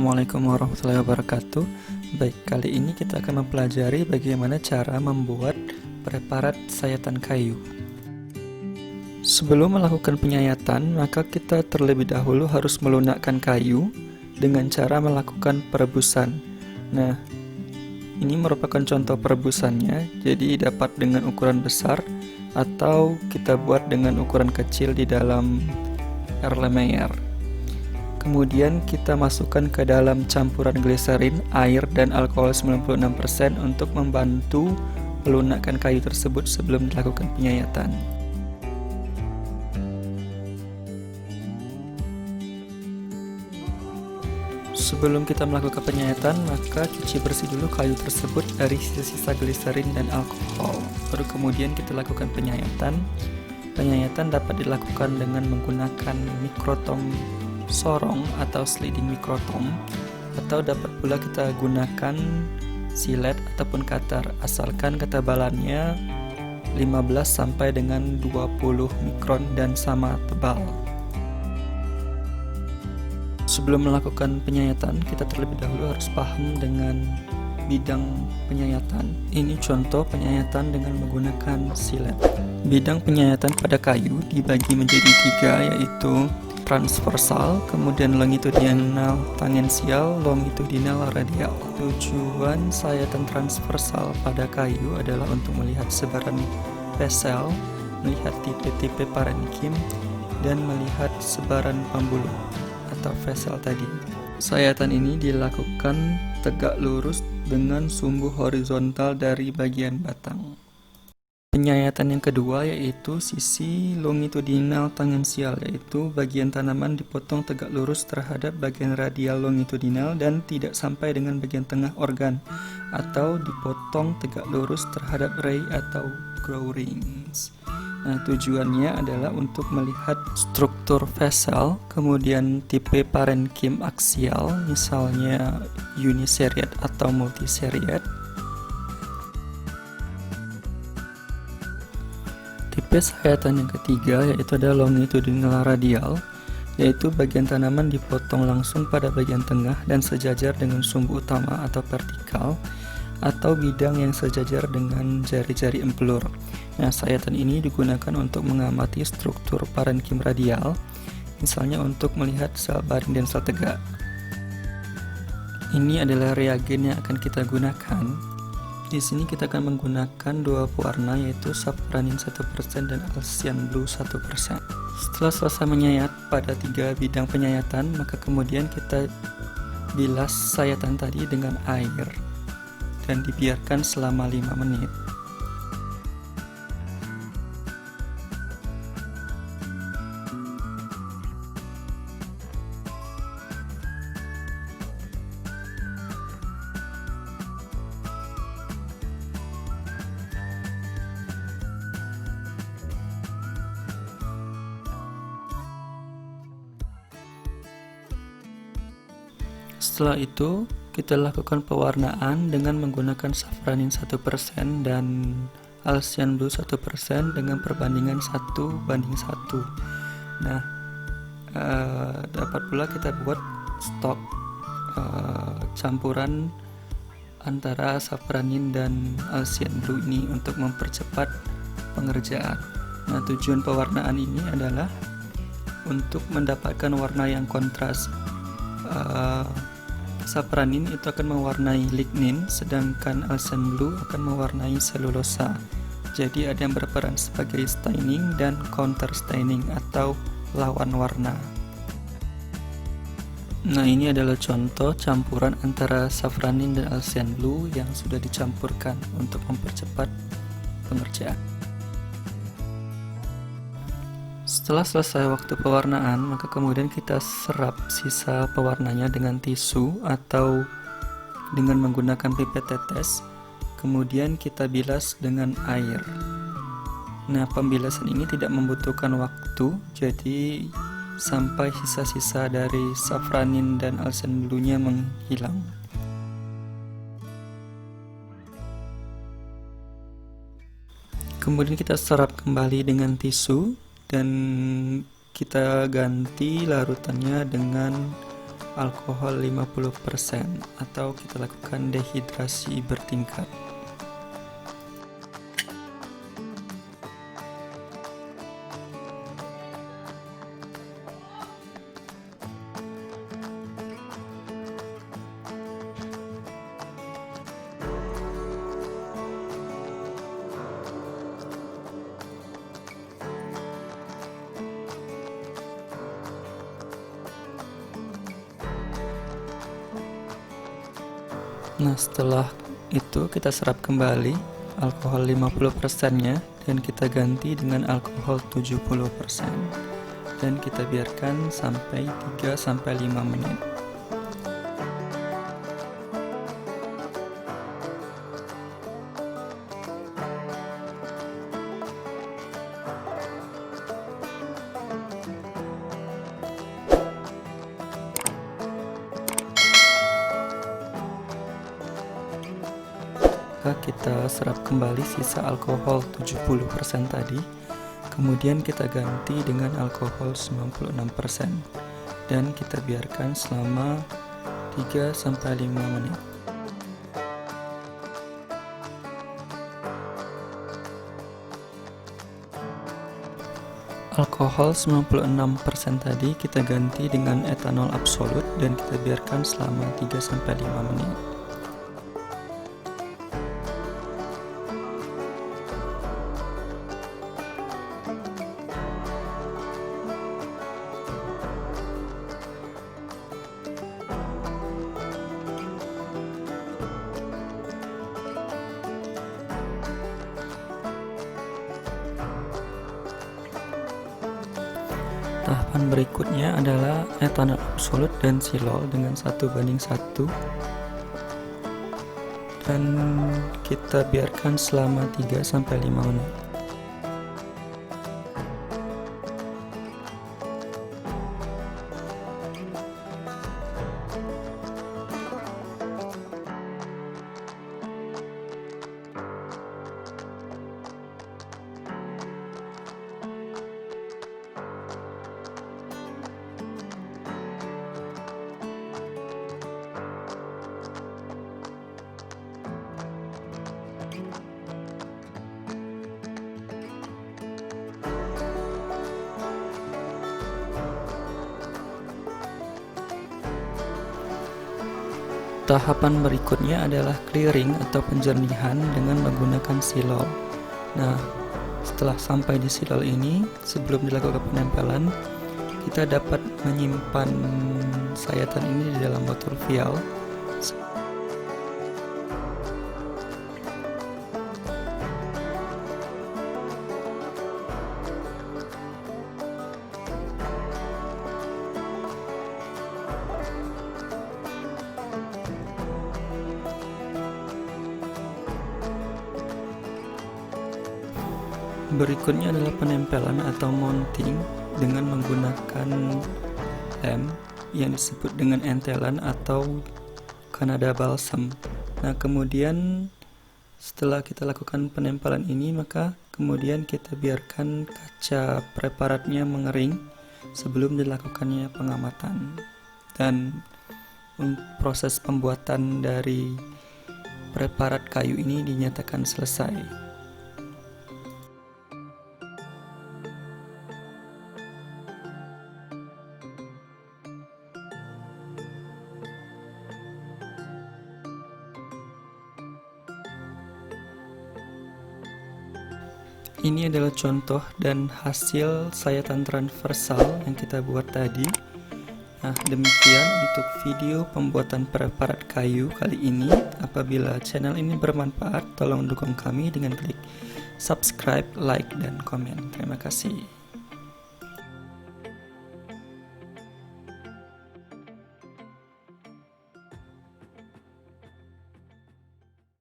Assalamualaikum warahmatullahi wabarakatuh. Baik, kali ini kita akan mempelajari bagaimana cara membuat preparat sayatan kayu. Sebelum melakukan penyayatan, maka kita terlebih dahulu harus melunakkan kayu dengan cara melakukan perebusan. Nah, ini merupakan contoh perebusannya, jadi dapat dengan ukuran besar atau kita buat dengan ukuran kecil di dalam Erlenmeyer. Kemudian kita masukkan ke dalam campuran gliserin, air, dan alkohol 96% untuk membantu melunakkan kayu tersebut sebelum dilakukan penyayatan. Sebelum kita melakukan penyayatan, maka cuci bersih dulu kayu tersebut dari sisa-sisa gliserin dan alkohol. Baru kemudian kita lakukan penyayatan. Penyayatan dapat dilakukan dengan menggunakan mikrotom sorong atau sliding mikrotom, atau dapat pula kita gunakan silet ataupun cutter, asalkan ketebalannya 15 sampai dengan 20 mikron dan sama tebal. Sebelum melakukan penyayatan, kita terlebih dahulu harus paham dengan bidang penyayatan. Ini contoh penyayatan dengan menggunakan silet. Bidang penyayatan pada kayu dibagi menjadi 3, yaitu transversal, kemudian longitudinal tangensial, longitudinal radial. Tujuan sayatan transversal pada kayu adalah untuk melihat sebaran pesel, melihat tipe-tipe parenkim, dan melihat sebaran pembuluh atau vesel tadi. Sayatan ini dilakukan tegak lurus dengan sumbu horizontal dari bagian batang. Penyayatan yang kedua yaitu sisi longitudinal tangensial, yaitu bagian tanaman dipotong tegak lurus terhadap bagian radial longitudinal dan tidak sampai dengan bagian tengah organ, atau dipotong tegak lurus terhadap ray atau grow rings. Nah, tujuannya adalah untuk melihat struktur vesel, kemudian tipe parenkim aksial, misalnya uniseriat atau multiseriat. Tipe sayatan yang ketiga yaitu adalah longitudinal radial, yaitu bagian tanaman dipotong langsung pada bagian tengah dan sejajar dengan sumbu utama atau vertikal, atau bidang yang sejajar dengan jari-jari empelur. Nah, sayatan ini digunakan untuk mengamati struktur parenkim radial, misalnya untuk melihat sel baring dan sel tegak. Ini adalah reagen yang akan kita gunakan. Di sini kita akan menggunakan 2 pewarna, yaitu safranin 1% dan Alcyan Blue 1%. Setelah selesai menyayat pada 3 bidang penyayatan, maka kemudian kita bilas sayatan tadi dengan air dan dibiarkan selama 5 menit. Setelah itu, kita lakukan pewarnaan dengan menggunakan safranin 1% dan Alcyan Blue 1% dengan perbandingan 1:1. Nah, dapat pula kita buat stok campuran antara safranin dan Alcyan Blue ini untuk mempercepat pengerjaan. Nah, tujuan pewarnaan ini adalah untuk mendapatkan warna yang kontras. Safranin itu akan mewarnai lignin, sedangkan Alcyan Blue akan mewarnai selulosa. Jadi ada yang berperan sebagai staining dan counter staining atau lawan warna. Nah, ini adalah contoh campuran antara safranin dan Alcyan Blue yang sudah dicampurkan untuk mempercepat pengerjaan. Setelah selesai waktu pewarnaan, maka kemudian kita serap sisa pewarnanya dengan tisu atau dengan menggunakan pipet tetes. Kemudian kita bilas dengan air. Nah, pembilasan ini tidak membutuhkan waktu, jadi sampai sisa-sisa dari safranin dan Alcyan Blue-nya menghilang. Kemudian kita serap kembali dengan tisu dan kita ganti larutannya dengan alkohol 50% atau kita lakukan dehidrasi bertingkat. Nah, setelah itu kita serap kembali alkohol 50%-nya dan kita ganti dengan alkohol 70% dan kita biarkan sampai 3-5 menit. Kita serap kembali sisa alkohol 70% tadi, kemudian kita ganti dengan alkohol 96% dan kita biarkan selama 3-5 menit. Alkohol 96% tadi kita ganti dengan etanol absolut dan kita biarkan selama 3-5 menit. Tahapan berikutnya adalah etanol absolut dan silol dengan 1:1 dan kita biarkan selama 3-5 menit. Tahapan berikutnya adalah clearing atau penjernihan dengan menggunakan silol. Nah, setelah sampai di silol ini, sebelum dilakukan penempelan, kita dapat menyimpan sayatan ini di dalam botol vial. Berikutnya adalah penempelan atau mounting dengan menggunakan lem yang disebut dengan entelan atau Canada balsam. Nah, kemudian setelah kita lakukan penempelan ini, maka kemudian kita biarkan kaca preparatnya mengering sebelum dilakukannya pengamatan. Dan proses pembuatan dari preparat kayu ini dinyatakan selesai. Ini adalah contoh dan hasil sayatan transversal yang kita buat tadi. Nah, demikian untuk video pembuatan preparat kayu kali ini. Apabila channel ini bermanfaat, tolong dukung kami dengan klik subscribe, like, dan komen. Terima kasih.